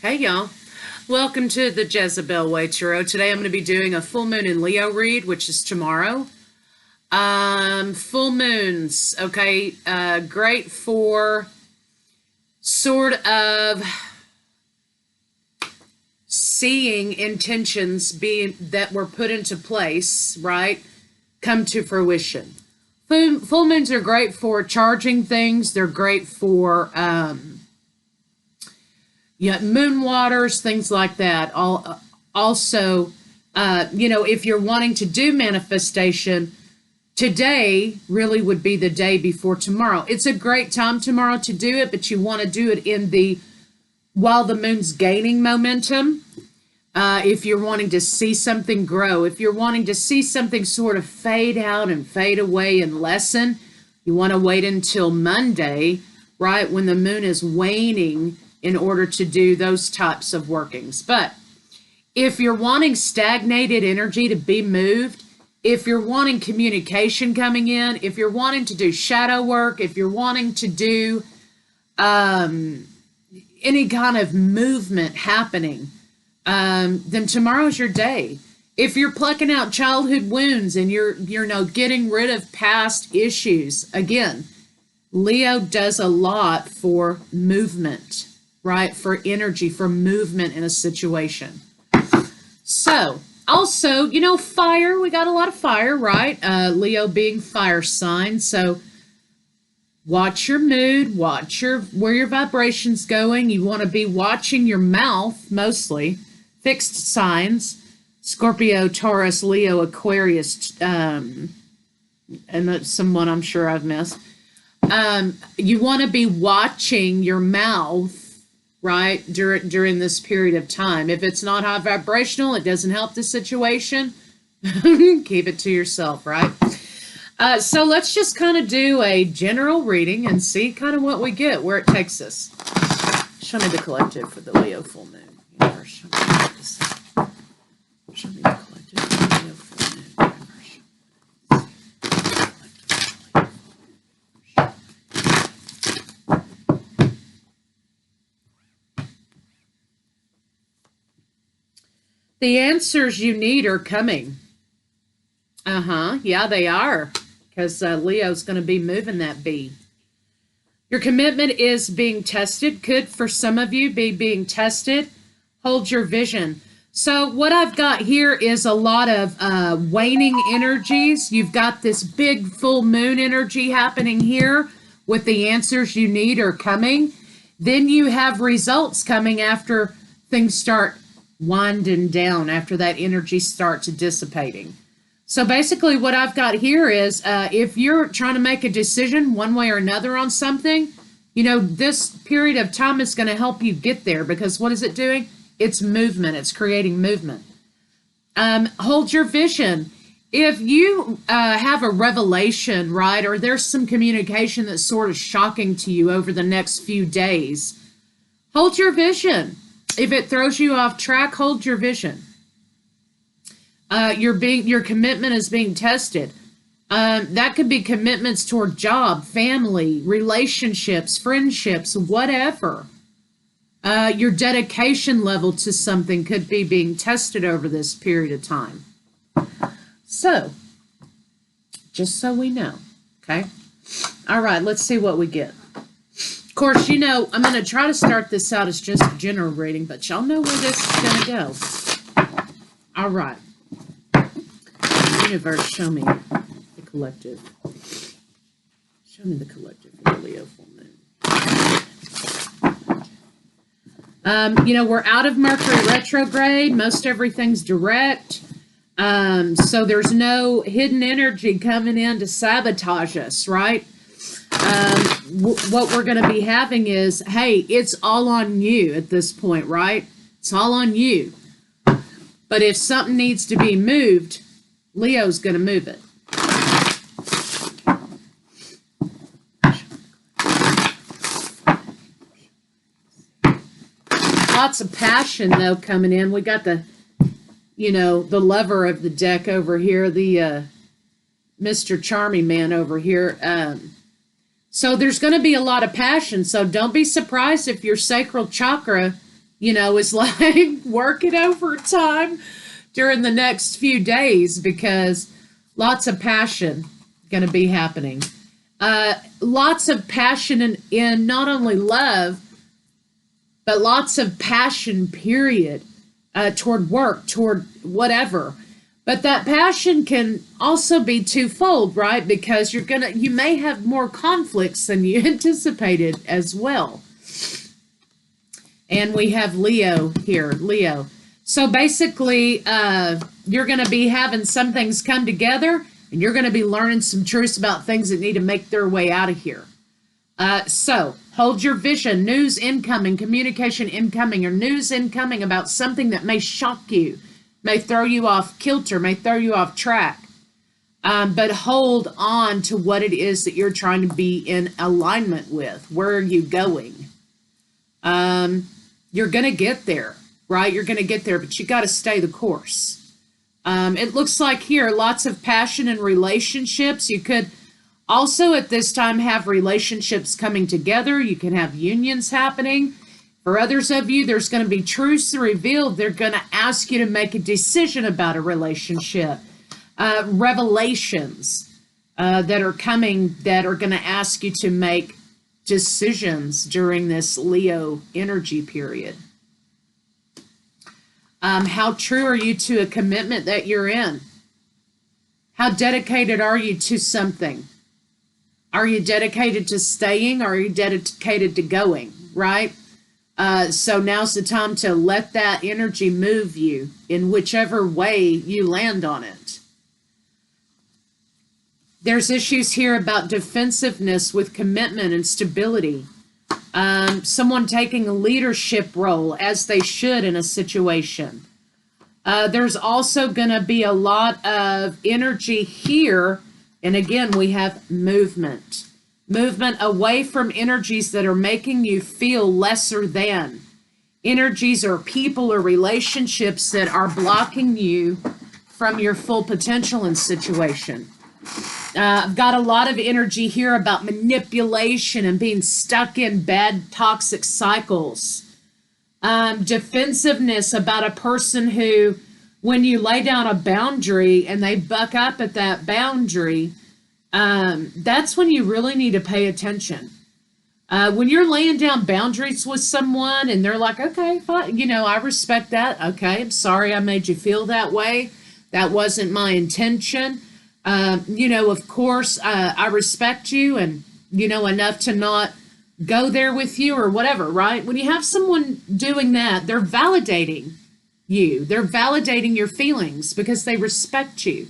Hey y'all, welcome to the Jezebel Way Tarot. Today I'm going to be doing a full moon in Leo read, which is tomorrow. Full moons, okay, great for sort of seeing intentions being that were put into place, right, come to fruition. Full moons are great for charging things. They're great for moon waters, things like that. Also, if you're wanting to do manifestation, today really would be the day before tomorrow. It's a great time tomorrow to do it, but you want to do it while the moon's gaining momentum. If you're wanting to see something grow, if you're wanting to see something sort of fade out and fade away and lessen, you want to wait until Monday, right, when the moon is waning, in order to do those types of workings. But if you're wanting stagnated energy to be moved, if you're wanting communication coming in, if you're wanting to do shadow work, if you're wanting to do any kind of movement happening, then tomorrow's your day. If you're plucking out childhood wounds and you're getting rid of past issues, again, Leo does a lot for movement, right? For energy, for movement in a situation. So, also, fire. We got a lot of fire, right? Leo being fire sign. So, watch your mood, watch where your vibration's going. You want to be watching your mouth, mostly. Fixed signs. Scorpio, Taurus, Leo, Aquarius, and that's someone I'm sure I've missed. You want to be watching your mouth, right, during this period of time. If it's not high vibrational, it doesn't help the situation. Keep it to yourself, right? So let's just kind of do a general reading and see kind of what we get, where it takes us. Show me the collective for the Leo full moon. Universe, show me the collective for the Leo full moon. The answers you need are coming. Yeah, they are. Because Leo's going to be moving that bee. Your commitment is being tested. Could, for some of you, be being tested. Hold your vision. So what I've got here is a lot of waning energies. You've got this big full moon energy happening here with the answers you need are coming. Then you have results coming after things start winding down, after that energy starts dissipating. So basically what I've got here is if you're trying to make a decision one way or another on something, this period of time is going to help you get there, because what is it doing? It's movement. It's creating movement. Hold your vision. If you have a revelation, right, or there's some communication that's sort of shocking to you over the next few days, hold your vision. If it throws you off track, hold your vision. Your commitment is being tested. That could be commitments toward job, family, relationships, friendships, whatever. Your dedication level to something could be being tested over this period of time. So, just so we know, okay? All right, let's see what we get. Of course, I'm going to try to start this out as just a general reading, but y'all know where this is going to go. All right. Universe, show me the collective. Show me the collective for the Leo full moon. We're out of Mercury retrograde. Most everything's direct. So there's no hidden energy coming in to sabotage us, right? What we're going to be having is, hey, it's all on you at this point, right? It's all on you. But if something needs to be moved, Leo's going to move it. Lots of passion, though, coming in. We got the lover of the deck over here, the Mr. Charming Man over here. So there's going to be a lot of passion. So don't be surprised if your sacral chakra is like working overtime during the next few days because lots of passion going to be happening. Lots of passion in not only love, but lots of passion, period, toward work, toward whatever. But that passion can also be twofold, right? Because you may have more conflicts than you anticipated as well. And we have Leo here, Leo. So basically, you're going to be having some things come together, and you're going to be learning some truths about things that need to make their way out of here. So hold your vision, news incoming, communication incoming, or news incoming about something that may shock you, may throw you off kilter, may throw you off track. But hold on to what it is that you're trying to be in alignment with. Where are you going? You're going to get there, right? You're going to get there, but you got to stay the course. It looks like here, lots of passion in relationships. You could also at this time have relationships coming together. You can have unions happening. For others of you, there's going to be truths revealed. They're going to ask you to make a decision about a relationship. Revelations that are coming that are going to ask you to make decisions during this Leo energy period. How true are you to a commitment that you're in? How dedicated are you to something? Are you dedicated to staying, or are you dedicated to going, right? So now's the time to let that energy move you in whichever way you land on it. There's issues here about defensiveness with commitment and stability. Someone taking a leadership role as they should in a situation. There's also going to be a lot of energy here. And again, we have movement. Movement away from energies that are making you feel lesser than. Energies or people or relationships that are blocking you from your full potential in situation. I've got a lot of energy here about manipulation and being stuck in bad toxic cycles. Defensiveness about a person who, when you lay down a boundary and they buck up at that boundary, that's when you really need to pay attention. When you're laying down boundaries with someone and they're like, okay, fine, I respect that. Okay, I'm sorry I made you feel that way. That wasn't my intention. Of course, I respect you and, enough to not go there with you or whatever, right? When you have someone doing that, they're validating you. They're validating your feelings because they respect you.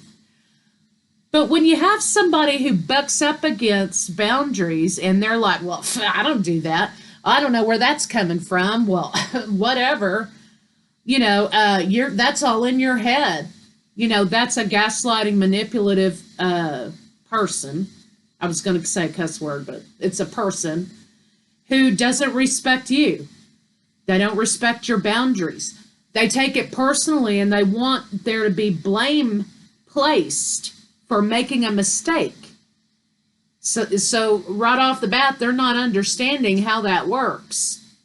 But when you have somebody who bucks up against boundaries and they're like, well, I don't do that. I don't know where that's coming from. Well, whatever, that's all in your head. That's a gaslighting, manipulative person. I was going to say a cuss word, but it's a person who doesn't respect you. They don't respect your boundaries. They take it personally and they want there to be blame placed for making a mistake. So right off the bat, they're not understanding how that works.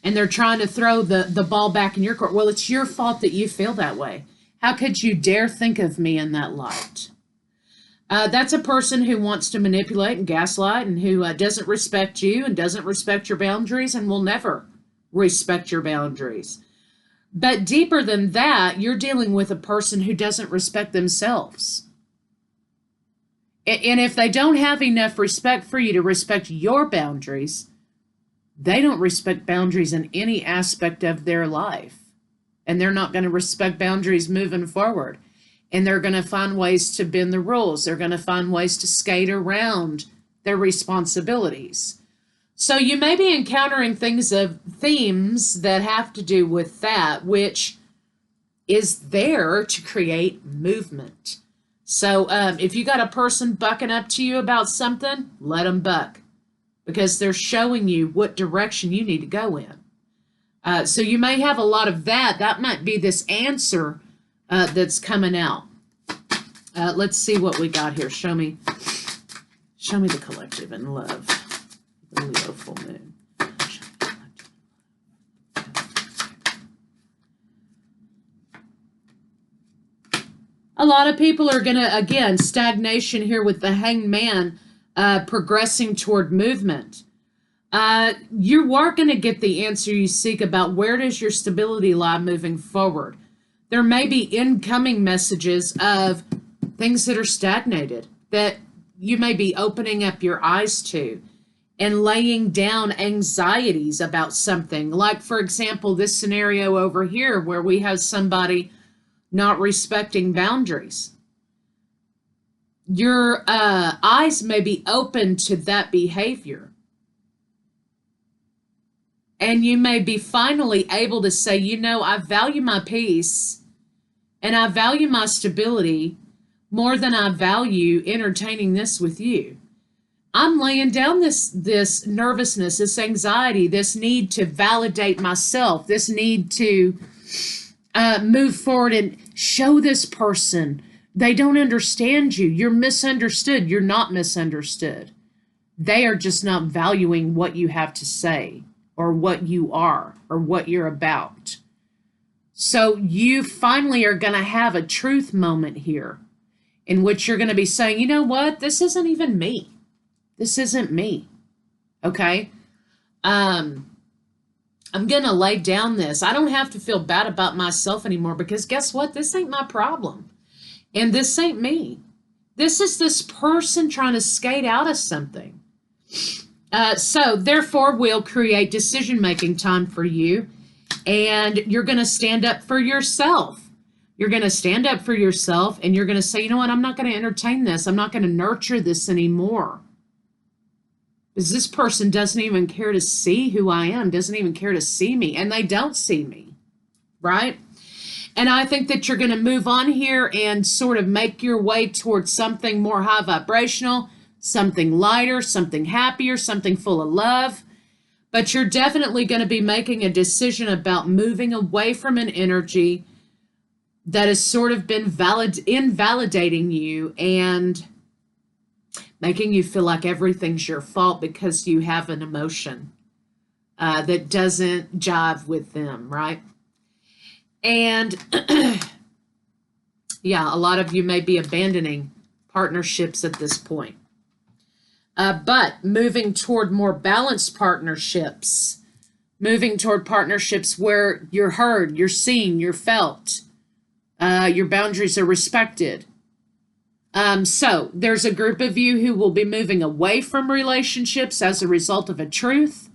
And they're trying to throw the ball back in your court. Well, it's your fault that you feel that way. How could you dare think of me in that light? That's a person who wants to manipulate and gaslight and who doesn't respect you and doesn't respect your boundaries and will never respect your boundaries. But deeper than that, you're dealing with a person who doesn't respect themselves. And if they don't have enough respect for you to respect your boundaries, they don't respect boundaries in any aspect of their life. And they're not going to respect boundaries moving forward. And they're going to find ways to bend the rules. They're going to find ways to skate around their responsibilities. So you may be encountering themes that have to do with that, which is there to create movement. So if you got a person bucking up to you about something, let them buck, because they're showing you what direction you need to go in. So you may have a lot of that. That might be this answer that's coming out. Let's see what we got here. Show me the collective in love. The Leo full moon. A lot of people are going to, again, stagnation here with the Hanged Man, progressing toward movement. You are going to get the answer you seek about where does your stability lie moving forward. There may be incoming messages of things that are stagnated that you may be opening up your eyes to and laying down anxieties about something. Like, for example, this scenario over here where we have somebody not respecting boundaries. Your eyes may be open to that behavior. And you may be finally able to say, you know, I value my peace and I value my stability more than I value entertaining this with you. I'm laying down this nervousness, this anxiety, this need to validate myself, this need to move forward and show this person they don't understand you. You're misunderstood. You're not misunderstood. They are just not valuing what you have to say or what you are or what you're about. So you finally are going to have a truth moment here in which you're going to be saying, you know what? This isn't even me. This isn't me. Okay? I'm going to lay down this. I don't have to feel bad about myself anymore because guess what? This ain't my problem. And this ain't me. This is this person trying to skate out of something. So therefore, we'll create decision-making time for you. And you're going to stand up for yourself. You're going to stand up for yourself and you're going to say, you know what? I'm not going to entertain this. I'm not going to nurture this anymore. Because this person doesn't even care to see who I am, doesn't even care to see me, and they don't see me, right? And I think that you're going to move on here and sort of make your way towards something more high vibrational, something lighter, something happier, something full of love. But you're definitely going to be making a decision about moving away from an energy that has sort of been invalidating you and making you feel like everything's your fault because you have an emotion that doesn't jive with them, right? And yeah, a lot of you may be abandoning partnerships at this point. But moving toward more balanced partnerships, moving toward partnerships where you're heard, you're seen, you're felt, your boundaries are respected. So there's a group of you who will be moving away from relationships as a result of a truth.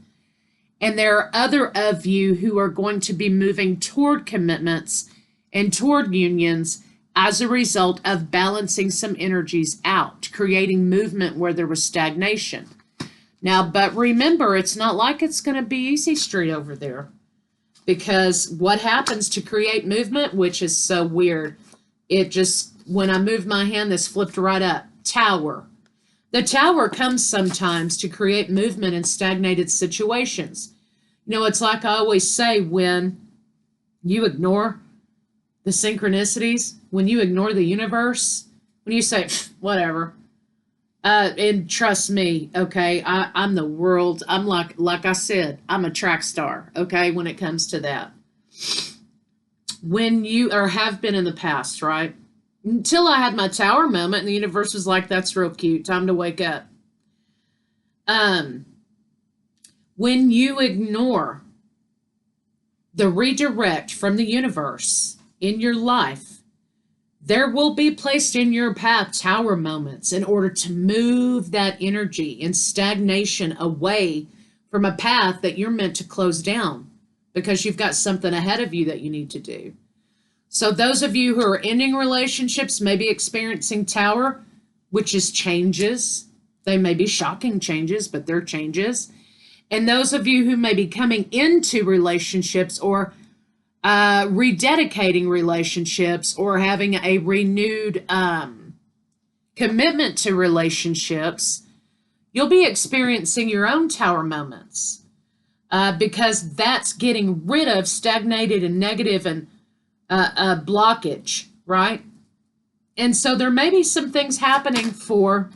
And there are other of you who are going to be moving toward commitments and toward unions as a result of balancing some energies out, creating movement where there was stagnation. Now, but remember, it's not like it's going to be easy street over there. Because what happens to create movement, which is so weird, it just, when I moved my hand, this flipped right up. Tower. The tower comes sometimes to create movement in stagnated situations. You know, it's like I always say, when you ignore the synchronicities, when you ignore the universe, when you say, whatever, and trust me, okay, I'm the world, I'm like I said, I'm a track star, okay, when it comes to that. When you, or have been in the past, right? Until I had my tower moment and the universe was like, that's real cute, time to wake up. When you ignore the redirect from the universe in your life, there will be placed in your path tower moments in order to move that energy in stagnation away from a path that you're meant to close down because you've got something ahead of you that you need to do. So those of you who are ending relationships may be experiencing tower, which is changes. They may be shocking changes, but they're changes. And those of you who may be coming into relationships or rededicating relationships or having a renewed commitment to relationships, you'll be experiencing your own tower moments because that's getting rid of stagnated and negative and blockage, right? And so there may be some things happening for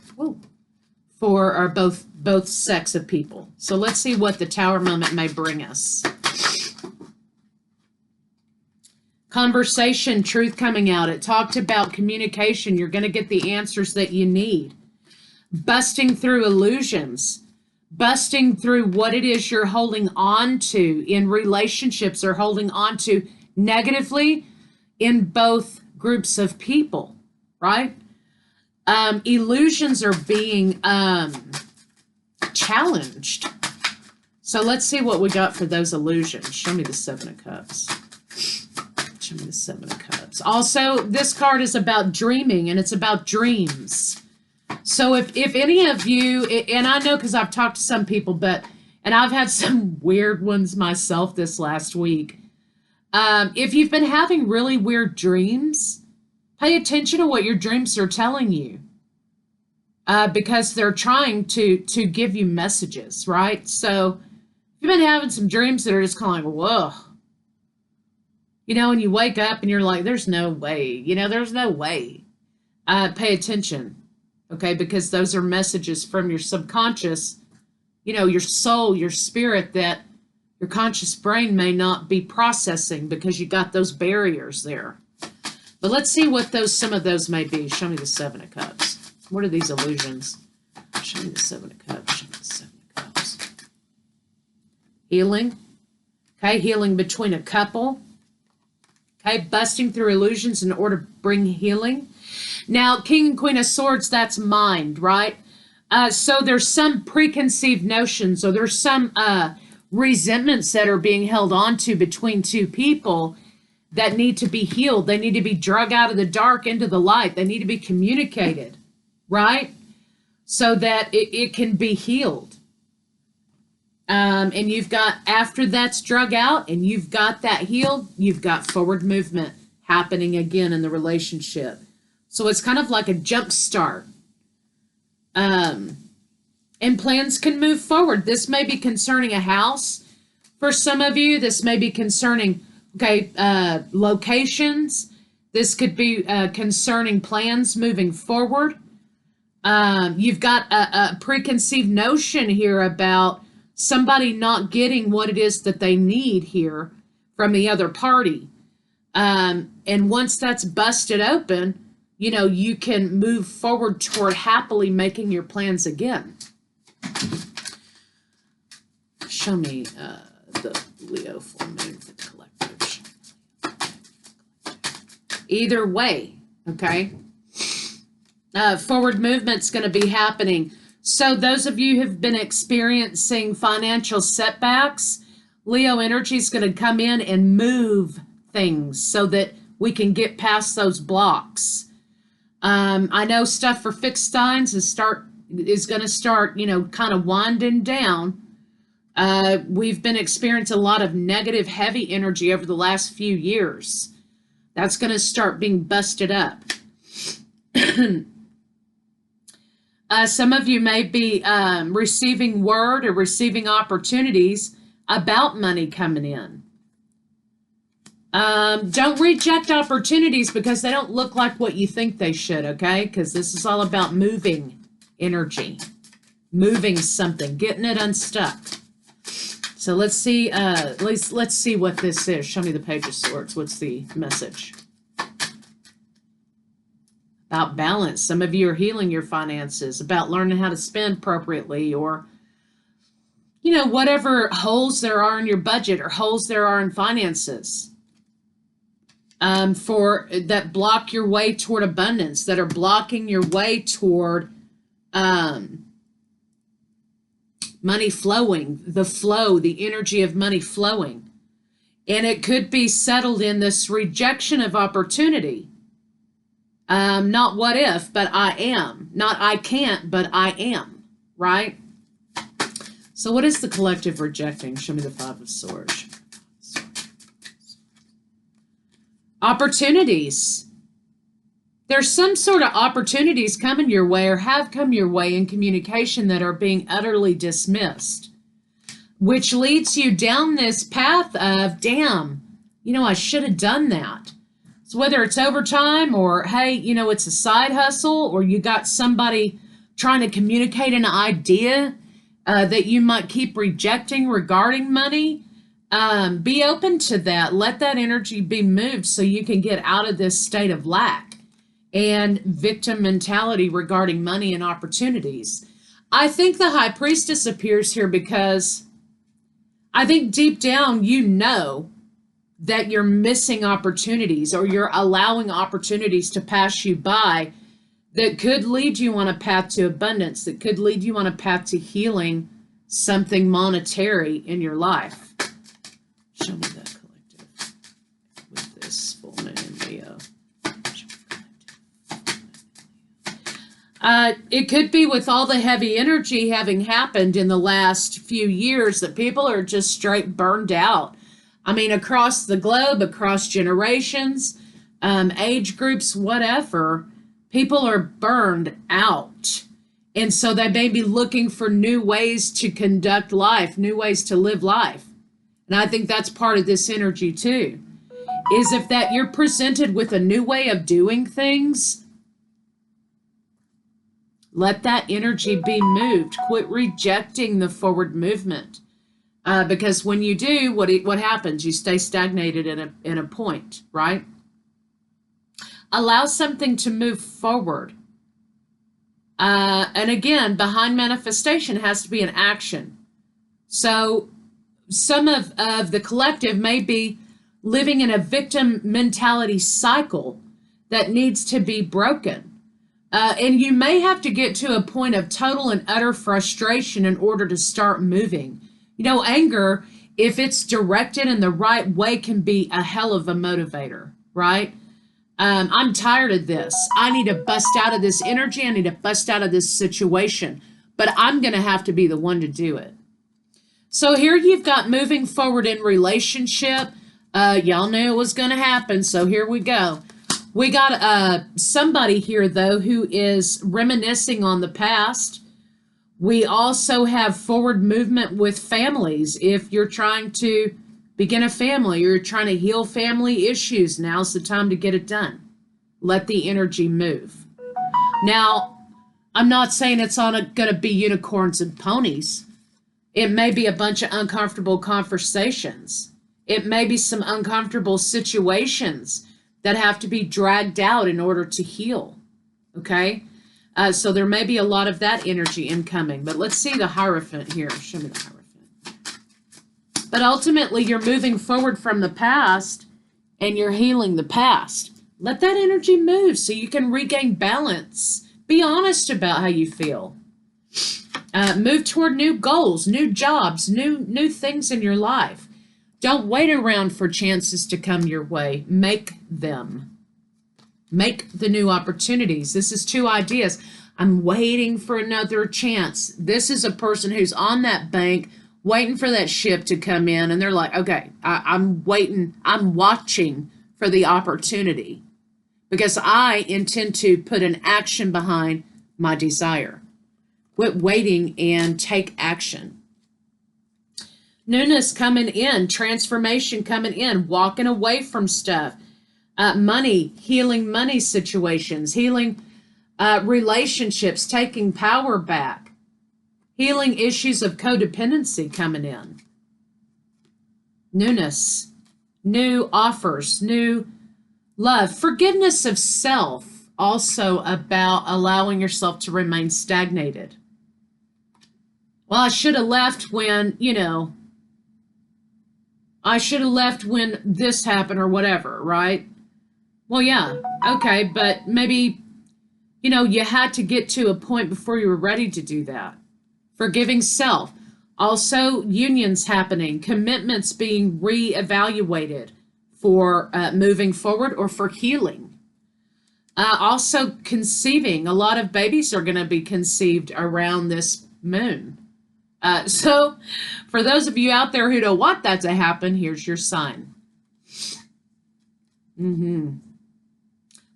both sex of people. So let's see what the tower moment may bring us. Conversation, truth coming out. It talked about communication. You're going to get the answers that you need. Busting through illusions. Busting through what it is you're holding on to in relationships or holding on to negatively in both groups of people, right? Illusions are being challenged. So let's see what we got for those illusions. Show me the Seven of Cups. Show me the Seven of Cups. Also, this card is about dreaming, and it's about dreams. So if any of you, and I know because I've talked to some people, and I've had some weird ones myself this last week. If you've been having really weird dreams, pay attention to what your dreams are telling you. Because they're trying to give you messages, right? So if you've been having some dreams that are just kind of like, whoa. You know, and you wake up and you're like, there's no way. You know, there's no way. Pay attention. Okay, because those are messages from your subconscious, you know, your soul, your spirit that your conscious brain may not be processing because you got those barriers there. But let's see what some of those may be. Show me the Seven of Cups. What are these illusions? Show me the Seven of Cups. Show me the Seven of Cups. Healing. Okay, healing between a couple. Okay, busting through illusions in order to bring healing. Now, King and Queen of Swords, that's mind, right? So there's some preconceived notions, or there's some resentments that are being held on to between two people that need to be healed. They need to be drug out of the dark into the light. They need to be communicated, right? So that it can be healed. And you've got, after that's drug out and you've got that healed, you've got forward movement happening again in the relationship. So it's kind of like a jump start. And plans can move forward. This may be concerning a house. For some of you, this may be concerning, locations. This could be concerning plans moving forward. You've got a preconceived notion here about somebody not getting what it is that they need here from the other party. And once that's busted open, you know, you can move forward toward happily making your plans again. Show me the Leo full moon for the collective. Either way, okay? Forward movement's going to be happening. So those of you who've been experiencing financial setbacks, Leo energy is going to come in and move things so that we can get past those blocks. I know stuff for fixed signs is going to start, you know, kind of winding down. We've been experiencing a lot of negative, heavy energy over the last few years. That's going to start being busted up. Some of you may be receiving word or receiving opportunities about money coming in. Don't reject opportunities because they don't look like what you think they should, okay? Because this is all about moving energy, moving something, getting it unstuck. So let's see, let's see what this is. Show me the Page of Swords. What's the message? About balance. Some of you are healing your finances, about learning how to spend appropriately, or, you know, whatever holes there are in your budget or holes there are in finances. For that block your way toward abundance, that are blocking your way toward money flowing, the flow, the energy of money flowing. And it could be settled in this rejection of opportunity. Not what if, but I am. Not I can't, but I am, right? So what is the collective rejecting? Show me the Five of Swords. Opportunities. There's some sort of opportunities coming your way or have come your way in communication that are being utterly dismissed, which leads you down this path of, damn, you know, I should have done that. So whether it's overtime or, hey, you know, it's a side hustle, or you got somebody trying to communicate an idea that you might keep rejecting regarding money, Be open to that. Let that energy be moved so you can get out of this state of lack and victim mentality regarding money and opportunities. I think the high priestess appears here because I think deep down you know that you're missing opportunities, or you're allowing opportunities to pass you by that could lead you on a path to abundance, that could lead you on a path to healing something monetary in your life. Show me the collective with this full moon in Leo. It could be with all the heavy energy having happened in the last few years that people are just straight burned out. I mean, across the globe, across generations, age groups, whatever, people are burned out. And so they may be looking for new ways to conduct life, new ways to live life. And I think that's part of this energy too, is if that you're presented with a new way of doing things, let that energy be moved. Quit rejecting the forward movement. Because when you do, what happens? You stay stagnated in a point, right? Allow something to move forward. And again, behind manifestation has to be an action. So some of the collective may be living in a victim mentality cycle that needs to be broken. And you may have to get to a point of total and utter frustration in order to start moving. You know, anger, if it's directed in the right way, can be a hell of a motivator, right? I'm tired of this. I need to bust out of this energy. I need to bust out of this situation. But I'm going to have to be the one to do it. So here you've got moving forward in relationship. Y'all knew it was going to happen, so here we go. We got somebody here, though, who is reminiscing on the past. We also have forward movement with families. If you're trying to begin a family, or you're trying to heal family issues, now's the time to get it done. Let the energy move. Now, I'm not saying it's going to be unicorns and ponies. It may be a bunch of uncomfortable conversations. It may be some uncomfortable situations that have to be dragged out in order to heal. Okay? So there may be a lot of that energy incoming. But let's see the Hierophant here. Show me the Hierophant. But ultimately, you're moving forward from the past and you're healing the past. Let that energy move so you can regain balance. Be honest about how you feel. Move toward new goals, new jobs, new things in your life. Don't wait around for chances to come your way. Make them. Make the new opportunities. This is two ideas. I'm waiting for another chance. This is a person who's on that bank waiting for that ship to come in, and they're like, okay, I'm waiting. I'm watching for the opportunity because I intend to put an action behind my desire. Quit waiting and take action. Newness coming in, transformation coming in, walking away from stuff. Money, healing money situations, healing relationships, taking power back, healing issues of codependency coming in. Newness, new offers, new love, forgiveness of self, also about allowing yourself to remain stagnated. Well, I should have left when, I should have left when this happened or whatever, right? Well, yeah, okay, but maybe, you had to get to a point before you were ready to do that. Forgiving self. Also, unions happening, commitments being reevaluated for moving forward or for healing. Also, conceiving. A lot of babies are going to be conceived around this moon. So, for those of you out there who don't want that to happen, here's your sign.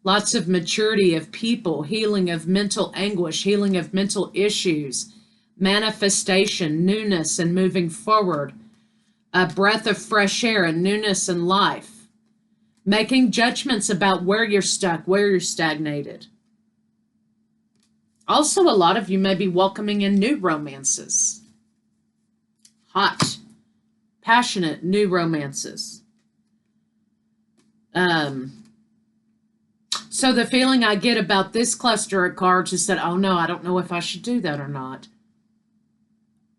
Lots of maturity of people, healing of mental anguish, healing of mental issues, manifestation, newness, and moving forward. A breath of fresh air and newness in life. Making judgments about where you're stuck, where you're stagnated. Also, a lot of you may be welcoming in new romances. Hot. passionate new romances. So the feeling I get about this cluster of cards is that, oh no, I don't know if I should do that or not.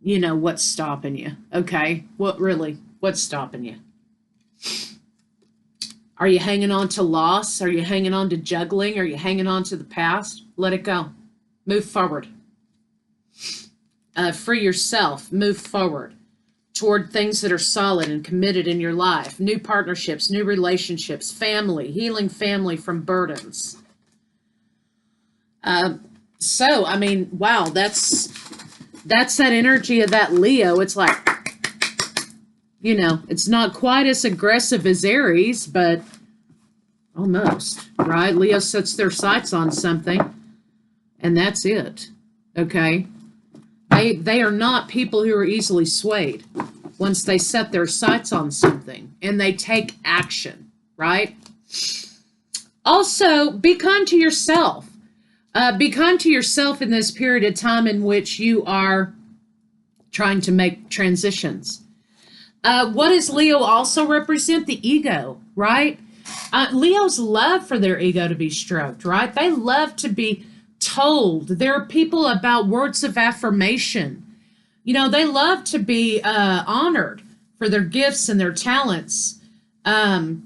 You know, what's stopping you? Okay, what's stopping you? Are you hanging on to loss? Are you hanging on to juggling? Are you hanging on to the past? Let it go. Move forward. Free yourself. Move forward toward things that are solid and committed in your life. New partnerships, new relationships, family, healing family from burdens. So, I mean, wow, that's that energy of that Leo. It's like, you know, it's not quite as aggressive as Aries, but almost, right? Leo sets their sights on something, and that's it, okay? They are not people who are easily swayed once they set their sights on something and they take action, right? Also, be kind to yourself. Be kind to yourself in this period of time in which you are trying to make transitions. What does Leo also represent? The ego, right? Leos love for their ego to be stroked, right? They love to be told. There are people about words of affirmation. You know, they love to be honored for their gifts and their talents. And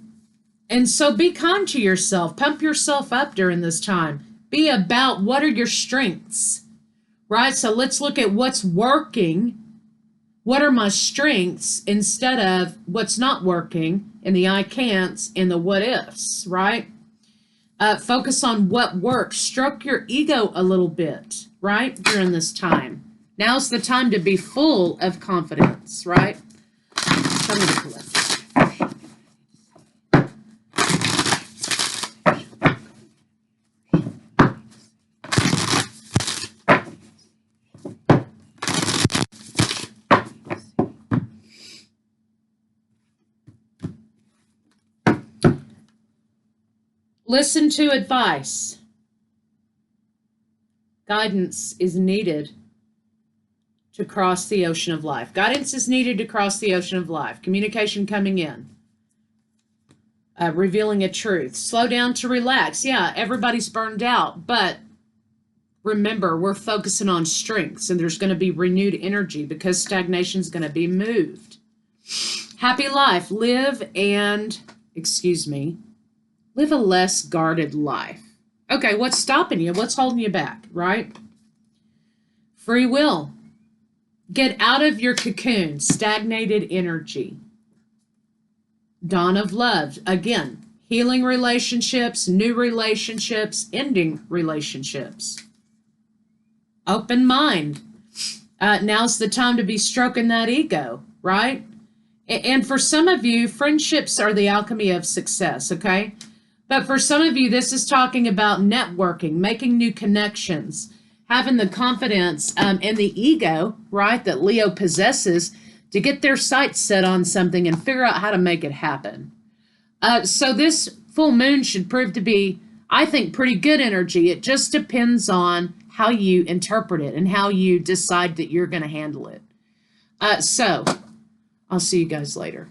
so be kind to yourself. Pump yourself up during this time. Be about what are your strengths, right? So let's look at what's working. What are my strengths instead of what's not working and the I can'ts and the what ifs, right? Focus on what works. Stroke your ego a little bit, right, during this time. Now's the time to be full of confidence, right? Show me the collective. Listen to advice. Guidance is needed to cross the ocean of life. Guidance is needed to cross the ocean of life. Communication coming in. Revealing a truth. Slow down to relax. Yeah, everybody's burned out, but remember, we're focusing on strengths, and there's going to be renewed energy because stagnation is going to be moved. Happy life. Live a less guarded life. Okay, what's stopping you? What's holding you back, right? Free will. Get out of your cocoon, stagnated energy. Dawn of love. Again, healing relationships, new relationships, ending relationships. Open mind. Now's the time to be stroking that ego, right? And for some of you, friendships are the alchemy of success, okay? But for some of you, this is talking about networking, making new connections, having the confidence and the ego, right, that Leo possesses to get their sights set on something and figure out how to make it happen. So this full moon should prove to be, I think, pretty good energy. It just depends on how you interpret it and how you decide that you're going to handle it. So I'll see you guys later.